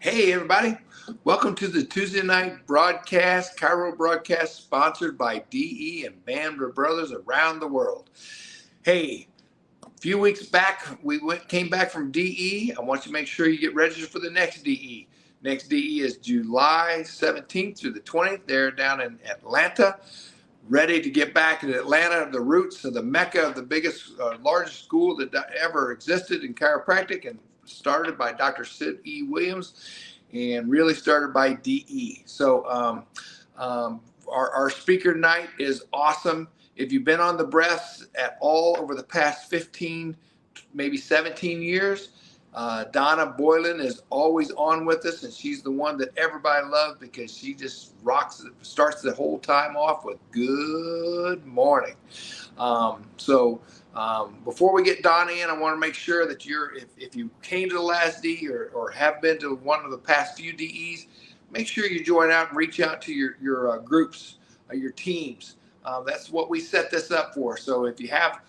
Hey, everybody. Welcome to the Tuesday night broadcast, Cairo broadcast, sponsored by DE and Band Brothers around the world. Hey, a few weeks back, came back from DE. I want you to make sure you get registered for the next DE. Next DE is July 17th through the 20th. They're down in Atlanta, ready to get back in Atlanta, the roots of the mecca of the biggest, largest school that ever existed in chiropractic, and started by Dr. Sid E. Williams, and really started by DE. So our speaker night is awesome. If you've been on the breaths at all over the past 15, maybe 17 years, Donna Boylan is always on with us, and she's the one that everybody loves because she just starts the whole time off with good morning. Before we get Donna in, I want to make sure that if you came to the last D or have been to one of the past few DEs, make sure you join out and reach out to your groups, your teams. That's what we set this up for. So if you have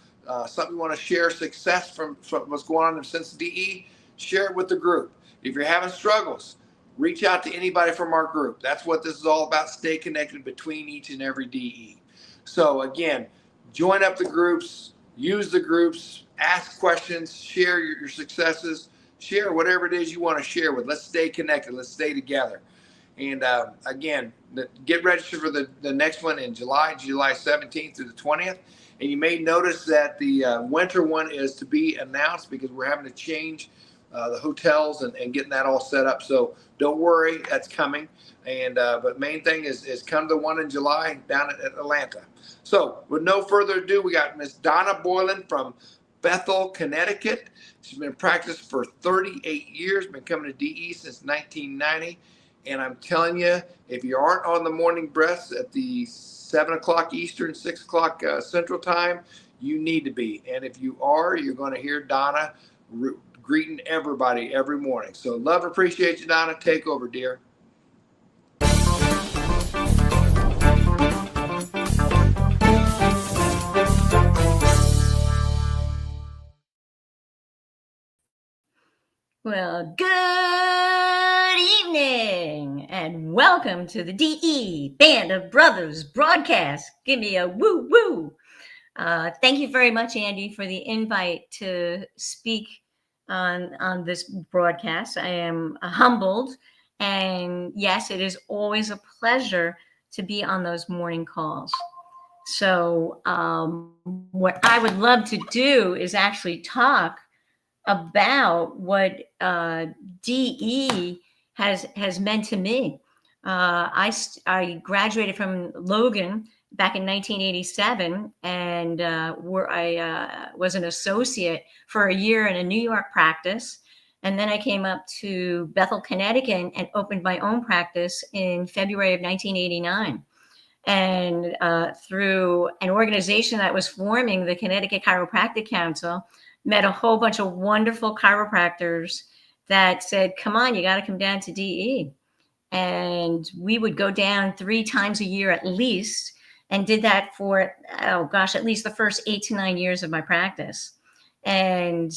something you want to share success from what's going on since DE, share it with the group. If you're having struggles, reach out to anybody from our group. That's what this is all about. Stay connected between each and every DE. So again, join up the groups, use the groups, ask questions, share your successes, share whatever it is you want to share with. Let's stay connected. Let's stay together. And again, get registered for the next one in July 17th through the 20th. And you may notice that the winter one is to be announced because we're having to change the hotels and getting that all set up. So don't worry, that's coming. And but main thing is come to the one in July down at Atlanta. So with no further ado, we got Miss Donna Boylan from Bethel, Connecticut. She's been in practice for 38 years, been coming to DE since 1990. And I'm telling you, if you aren't on the morning breaths at the 7 o'clock Eastern, 6 o'clock Central Time, you need to be. And if you are, you're going to hear Donna greeting everybody every morning. So love, appreciate you, Donna. Take over, dear. Well, good evening and welcome to the DE Band of Brothers broadcast. Give me a woo woo. Thank you very much, Andy, for the invite to speak on this broadcast. I am humbled, and yes, it is always a pleasure to be on those morning calls. So, what I would love to do is actually talk about what DE has meant to me. I graduated from Logan back in 1987, and where I was an associate for a year in a New York practice. And then I came up to Bethel, Connecticut, and opened my own practice in February of 1989. And through an organization that was forming, the Connecticut Chiropractic Council, met a whole bunch of wonderful chiropractors that said, come on, you got to come down to DE. And we would go down 3 times a year at least, and did that for, at least the first 8 to 9 years of my practice. And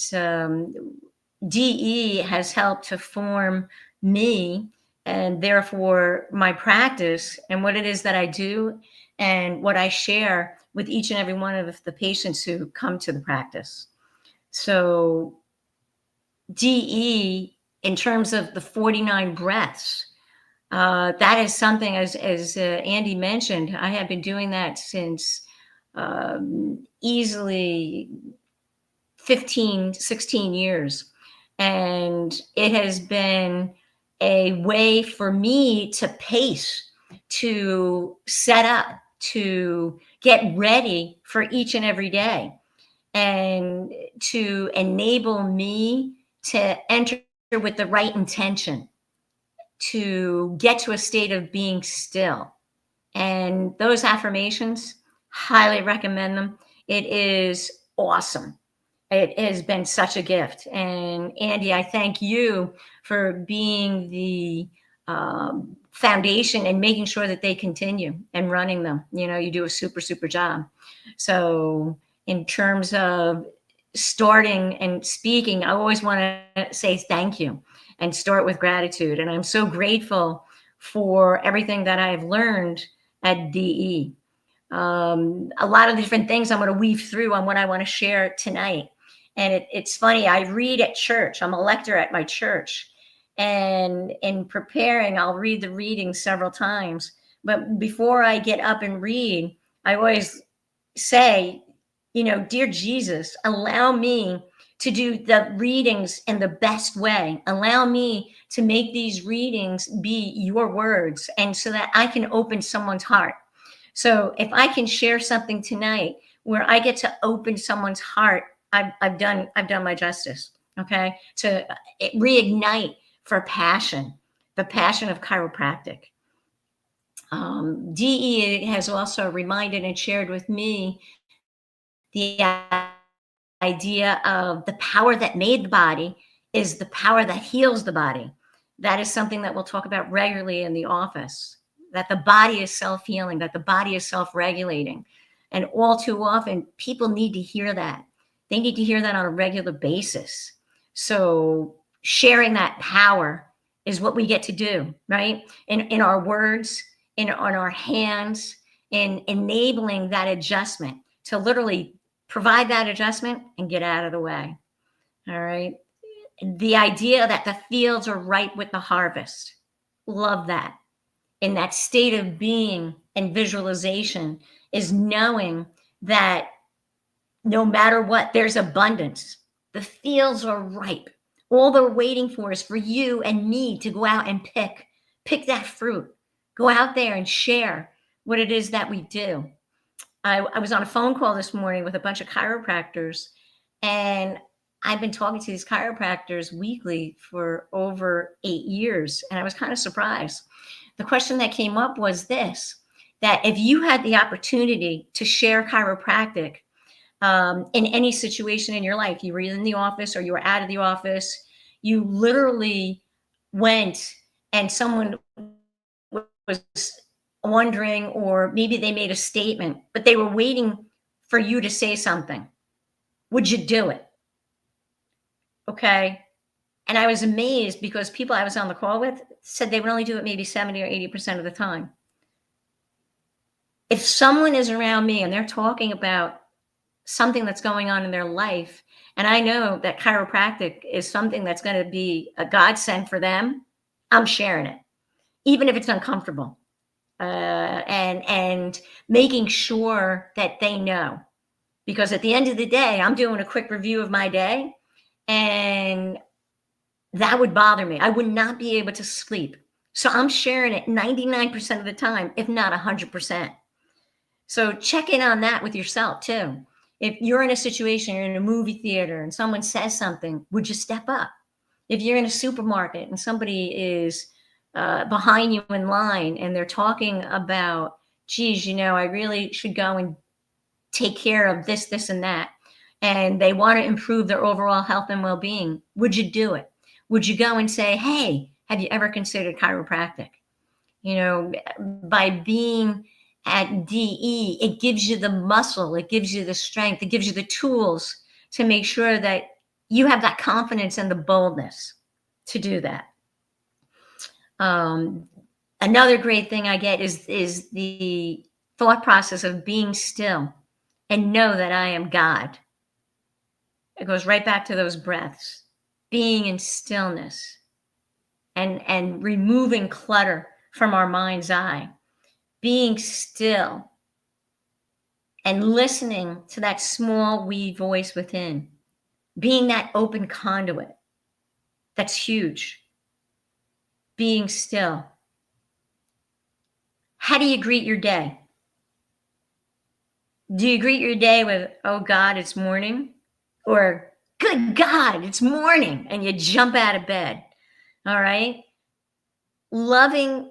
DE has helped to form me and therefore my practice and what it is that I do and what I share with each and every one of the patients who come to the practice. So DE, in terms of the 49 breaths, that is something, as Andy mentioned, I have been doing that since easily 15, 16 years. And it has been a way for me to pace, to set up, to get ready for each and every day, and to enable me to enter with the right intention, to get to a state of being still. And those affirmations, highly recommend them. It is awesome. It has been such a gift. And Andy, I thank you for being the foundation and making sure that they continue and running them. You know, you do a super, super job. So in terms of starting and speaking, I always want to say thank you and start with gratitude. And I'm so grateful for everything that I've learned at DE. A lot of different things I'm going to weave through on what I want to share tonight. And it's funny, I read at church. I'm a lector at my church. And in preparing, I'll read the reading several times. But before I get up and read, I always say, dear Jesus, allow me to do the readings in the best way. Allow me to make these readings be your words, and so that I can open someone's heart. So if I can share something tonight where I get to open someone's heart, I've done my justice. Okay, to reignite for passion, the passion of chiropractic. DE has also reminded and shared with me the idea of the power that made the body is the power that heals the body. That is something that we'll talk about regularly in the office, that the body is self-healing, that the body is self-regulating. And all too often, people need to hear that. They need to hear that on a regular basis. So sharing that power is what we get to do, right? In our words, on our hands, in enabling that adjustment to literally provide that adjustment and get out of the way. All right. The idea that the fields are ripe with the harvest. Love that. In that state of being and visualization is knowing that no matter what, there's abundance. The fields are ripe. All they're waiting for is for you and me to go out and pick that fruit. Go out there and share what it is that we do. I was on a phone call this morning with a bunch of chiropractors, and I've been talking to these chiropractors weekly for over 8 years, and I was kind of surprised. The question that came up was this, that if you had the opportunity to share chiropractic in any situation in your life, you were either in the office or you were out of the office, you literally went and someone was wondering, or maybe they made a statement, but they were waiting for you to say something. Would you do it? Okay. And I was amazed because people I was on the call with said they would only do it maybe 70 or 80% of the time. If someone is around me and they're talking about something that's going on in their life, and I know that chiropractic is something that's going to be a godsend for them, I'm sharing it, even if it's uncomfortable. And making sure that they know, because at the end of the day, I'm doing a quick review of my day, and that would bother me. I would not be able to sleep. So I'm sharing it 99% of the time, if not 100%. So check in on that with yourself too. If you're in a situation, you're in a movie theater and someone says something, would you step up? If you're in a supermarket and somebody is behind you in line and they're talking about, geez, I really should go and take care of this, this, and that, and they want to improve their overall health and well-being, would you do it? Would you go and say, hey, have you ever considered chiropractic? By being at DE, it gives you the muscle, it gives you the strength, it gives you the tools to make sure that you have that confidence and the boldness to do that. Another great thing I get is the thought process of being still and know that I am God. It goes right back to those breaths, being in stillness and removing clutter from our mind's eye, being still and listening to that small wee voice within, being that open conduit. That's huge. Being still. How do you greet your day? Do you greet your day with, oh God, it's morning? Or, good God, it's morning, and you jump out of bed? All right? Loving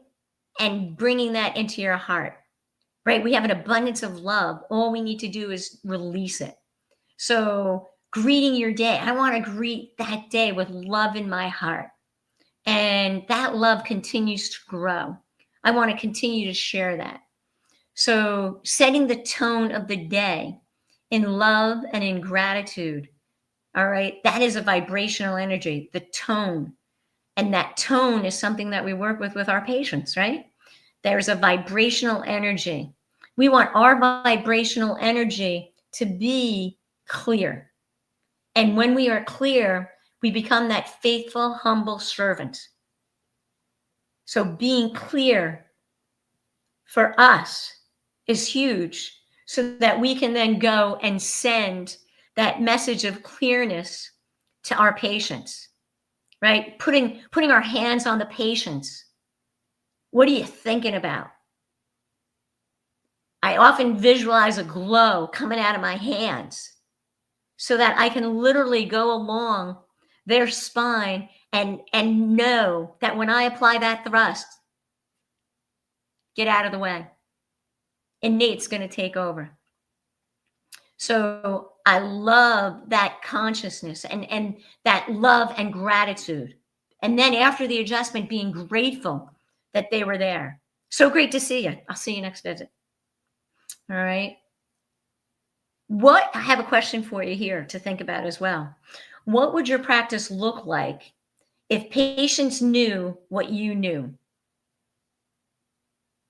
and bringing that into your heart, right? We have an abundance of love. All we need to do is release it. So greeting your day, I want to greet that day with love in my heart. And that love continues to grow. I want to continue to share that. So setting the tone of the day in love and in gratitude All right. That is a vibrational energy, the tone. And that tone is something that we work with our patients, right? There's a vibrational energy. We want our vibrational energy to be clear. And when we are clear, we become that faithful, humble servant. So being clear for us is huge, so that we can then go and send that message of clearness to our patients, right? Putting our hands on the patients. What are you thinking about? I often visualize a glow coming out of my hands so that I can literally go along their spine and know that when I apply that thrust, get out of the way. Innate's going to take over. So I love that consciousness and that love and gratitude. And then after the adjustment, being grateful that they were there. So great to see you. I'll see you next visit. All right. I have a question for you here to think about as well. What would your practice look like if patients knew what you knew?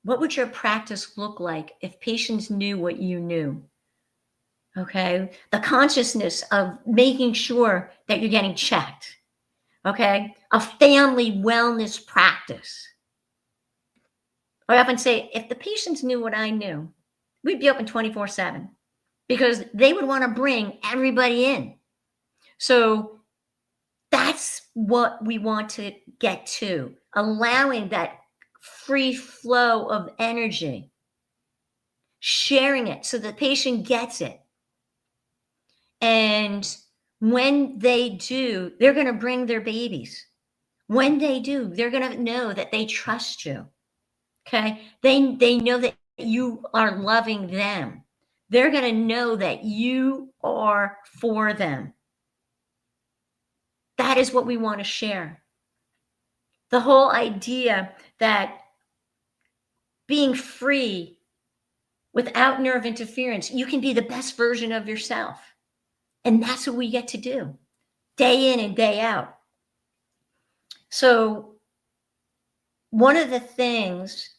What would your practice look like if patients knew what you knew? Okay. The consciousness of making sure that you're getting checked. Okay. A family wellness practice. I often say, if the patients knew what I knew, we'd be open 24/7 because they would want to bring everybody in. So that's what we want to get to, allowing that free flow of energy, sharing it so the patient gets it. And when they do, they're going to bring their babies. When they do, they're going to know that they trust you. Okay. They know that you are loving them. They're going to know that you are for them. That is what we want to share. The whole idea that being free without nerve interference, you can be the best version of yourself. And that's what we get to do day in and day out. So one of the things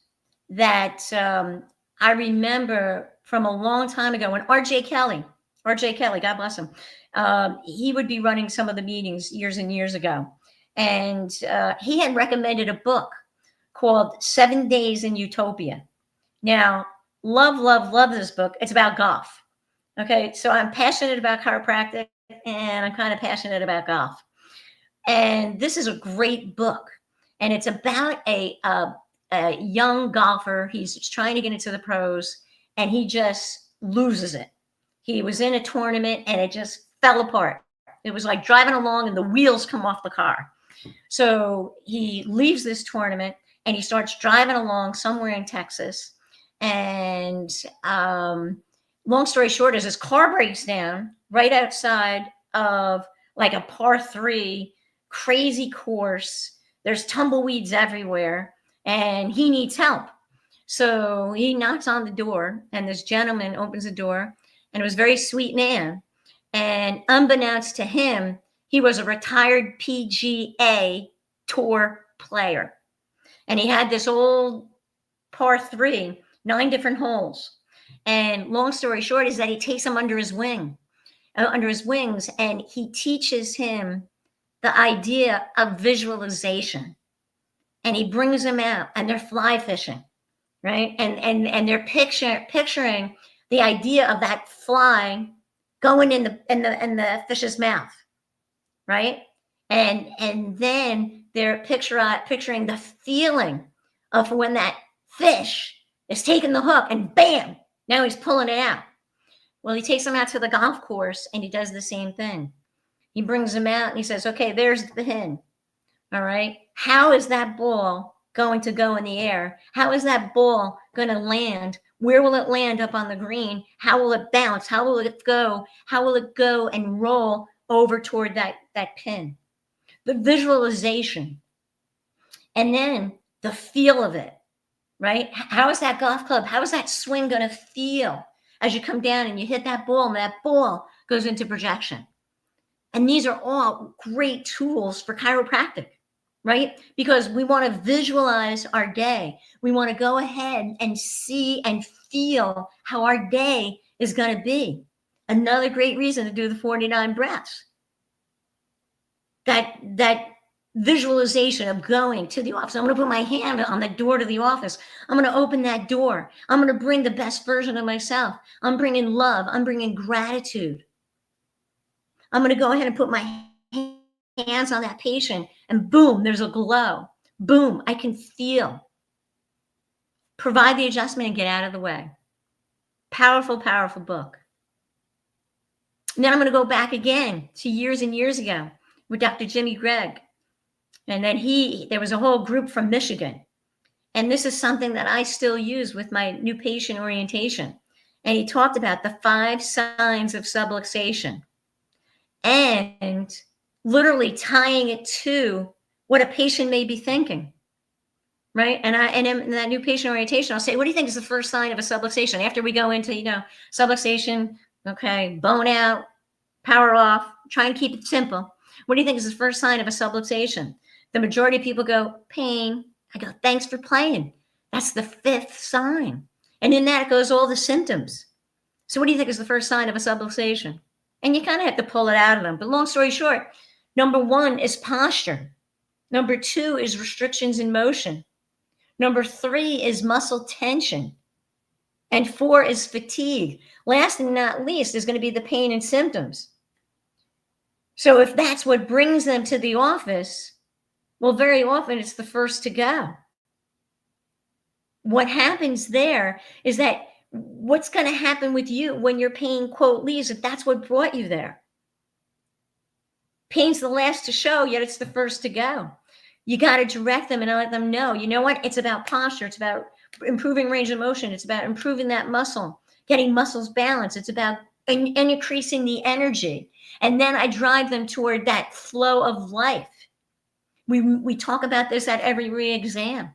that I remember from a long time ago when RJ Kelly, God bless him, he would be running some of the meetings years and years ago. And he had recommended a book called 7 Days in Utopia. Now, love this book. It's about golf. Okay, so I'm passionate about chiropractic and I'm kind of passionate about golf. And this is a great book. And it's about a young golfer. He's trying to get into the pros and he just loses it. He was in a tournament and it just fell apart. It was like driving along and the wheels come off the car. So he leaves this tournament and he starts driving along somewhere in Texas. And long story short is his car breaks down right outside of like a par 3 crazy course. There's tumbleweeds everywhere and he needs help. So he knocks on the door and this gentleman opens the door and it was a very sweet man. And unbeknownst to him, he was a retired PGA Tour player. And he had this old par 3, 9 different holes. And long story short is that he takes him under his wings, and he teaches him the idea of visualization. And he brings him out and they're fly fishing, right? And they're picturing the idea of that fly going in the fish's mouth, right? And then they're picturing the feeling of when that fish is taking the hook and bam, now he's pulling it out. Well, he takes him out to the golf course and he does the same thing. He brings him out and he says, okay, there's the pin. All right. How is that ball going to go in the air? How is that ball going to land? Where will it land up on the green? How will it bounce? How will it go? How will it go and roll over toward that pin? The visualization. And then the feel of it, right? How is that golf club? How is that swing going to feel as you come down and you hit that ball and that ball goes into projection? And these are all great tools for chiropractic, right? Because we want to visualize our day. We want to go ahead and see and feel how our day is going to be. Another great reason to do the 49 breaths. That visualization of going to the office. I'm going to put my hand on the door to the office. I'm going to open that door. I'm going to bring the best version of myself. I'm bringing love. I'm bringing gratitude. I'm going to go ahead and put my hands on that patient, and boom, there's a glow. Boom, I can feel. Provide the adjustment and get out of the way. Powerful, powerful book. And then I'm going to go back again to years and years ago with Dr. Jimmy Gregg. And then there was a whole group from Michigan. And this is something that I still use with my new patient orientation. And he talked about the 5 signs of subluxation and literally tying it to what a patient may be thinking, right? And in that new patient orientation, I'll say, what do you think is the first sign of a subluxation? After we go into, subluxation, okay, bone out, power off, try and keep it simple. What do you think is the first sign of a subluxation? The majority of people go, pain. I go, thanks for playing. That's the 5th sign. And in that goes all the symptoms. So what do you think is the first sign of a subluxation? And you kind of have to pull it out of them. But long story short, number 1 is posture. Number 2 is restrictions in motion. Number 3 is muscle tension. And 4 is fatigue. Last and not least is going to be the pain and symptoms. So if that's what brings them to the office, well, very often it's the first to go. What happens there is that what's going to happen with you when your pain, quote, leaves, if that's what brought you there? Pain's the last to show, yet it's the first to go. You got to direct them and let them know, you know what? It's about posture. It's about improving range of motion. It's about improving that muscle, getting muscles balanced. It's about increasing the energy. And then I drive them toward that flow of life. We talk about this at every re-exam,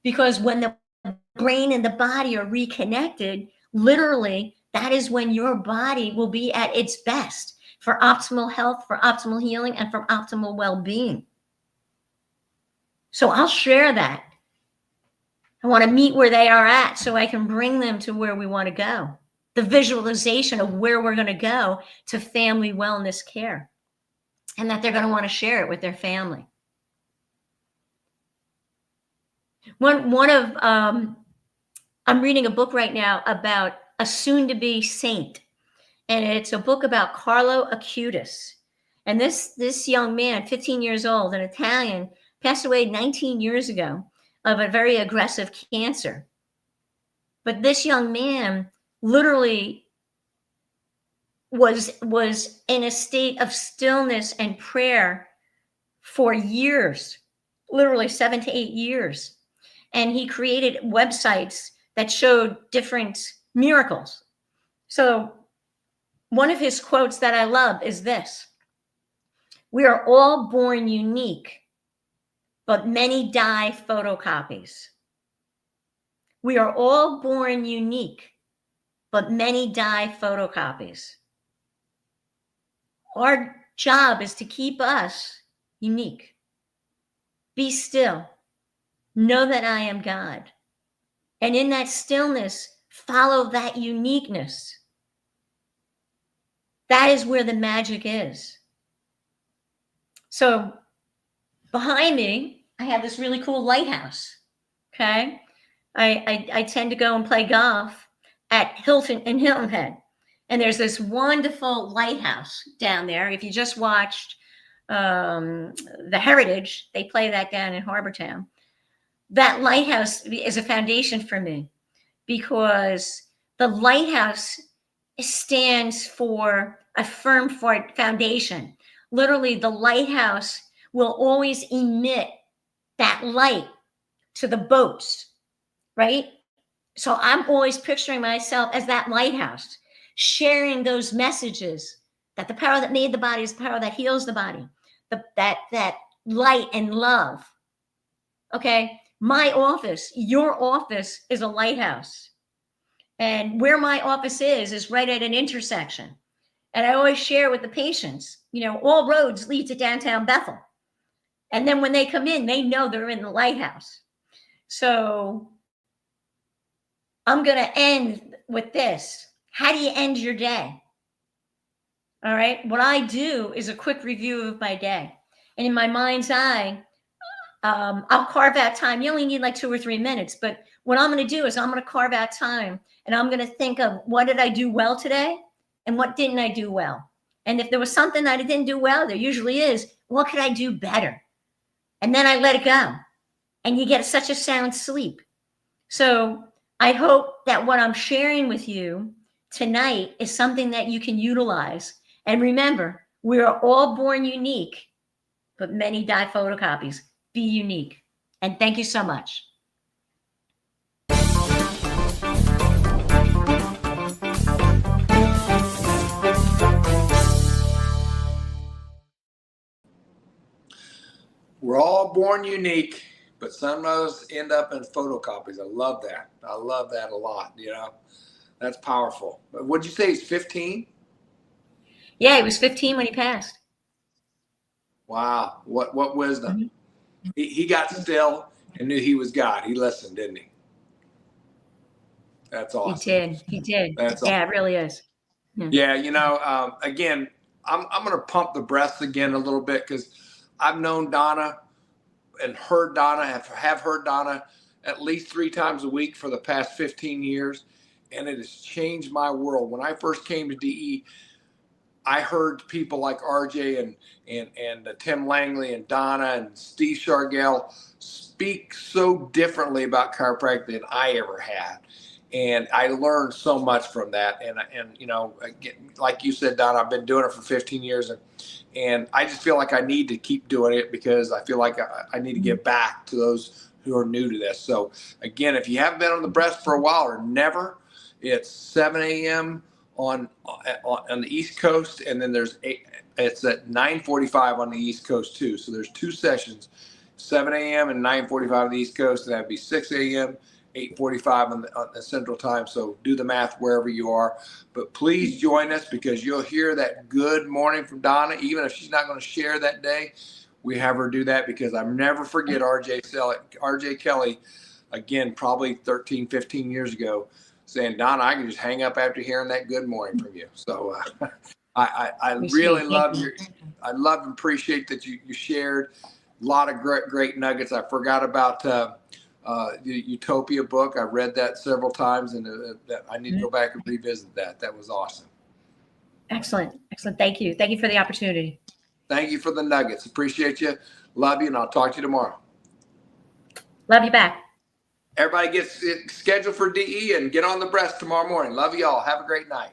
because when the brain and the body are reconnected, literally, that is when your body will be at its best for optimal health, for optimal healing, and for optimal well-being. So I'll share that. I want to meet where they are at so I can bring them to where we want to go. The visualization of where we're going to go to family wellness care, and that they're going to want to share it with their family. I'm reading a book right now about a soon-to-be saint, and it's a book about Carlo Acutis. And this young man, 15 years old, an Italian, passed away 19 years ago of a very aggressive cancer. But this young man literally was in a state of stillness and prayer for years, literally 7 to 8 years. And he created websites that showed different miracles. So one of his quotes that I love is this: "We are all born unique, but many die photocopies." We are all born unique, but many die photocopies. Our job is to keep us unique. Be still. Know that I am God. And in that stillness, follow that uniqueness. That is where the magic is. So behind me, I have this really cool lighthouse. Okay. I tend to go and play golf at Hilton Head. And there's this wonderful lighthouse down there. If you just watched the Heritage, they play that down in Harbortown. That lighthouse is a foundation for me, because the lighthouse stands for a firm foundation. Literally, the lighthouse will always emit that light to the boats, right? So I'm always picturing myself as that lighthouse, sharing those messages that the power that made the body is the power that heals the body, that light and love. Okay, my office, your office is a lighthouse. And where my office is right at an intersection. And I always share with the patients, all roads lead to downtown Bethel. And then when they come in, they know they're in the lighthouse. So I'm going to end with this. How do you end your day? All right. What I do is a quick review of my day. And in my mind's eye, I'll carve out time. You only need like 2 or 3 minutes. But what I'm going to do is I'm going to carve out time and I'm going to think of what did I do well today and what didn't I do well. And if there was something that I didn't do well, there usually is, what could I do better? And then I let it go. And you get such a sound sleep. So I hope that what I'm sharing with you tonight is something that you can utilize. And remember, we are all born unique, but many die photocopies. Be unique. And thank you so much. We're all born unique, but some of us end up in photocopies. I love that. I love that a lot. That's powerful. But what'd you say? He's 15? Yeah, he was 15 when he passed. Wow. What wisdom. Mm-hmm. He got still and knew he was God. He listened, didn't he? That's awesome. He did. That's awesome. It really is. Yeah. Again, I'm going to pump the breasts again a little bit because I've known Donna and heard Donna, have heard Donna at least 3 times a week for the past 15 years. And it has changed my world. When I first came to DE, I heard people like RJ and Tim Langley and Donna and Steve Shargell speak so differently about chiropractic than I ever had. And I learned so much from that. And like you said, Donna, I've been doing it for 15 years. And I just feel like I need to keep doing it because I feel like I need to give back to those who are new to this. So, again, if you haven't been on the breast for a while or never, it's 7 a.m. on the East Coast. And then it's at 9:45 on the East Coast, too. So there's 2 sessions, 7 a.m. and 9:45 on the East Coast. And that'd be 6 a.m., 8:45 on the Central Time. So do the math wherever you are. But please join us because you'll hear that good morning from Donna. Even if she's not going to share that day, we have her do that because I'll never forget RJ Kelly, again, probably 13, 15 years ago, saying, Donna, I can just hang up after hearing that good morning from you. So I really love I love and appreciate that you shared a lot of great nuggets. I forgot about the Utopia book. I read that several times, and I need to go back and revisit that. That was awesome. Excellent. Thank you for the opportunity. Thank you for the nuggets. Appreciate you. Love you, and I'll talk to you tomorrow. Love you back. Everybody gets scheduled for DE and get on the breast tomorrow morning. Love you all. Have a great night.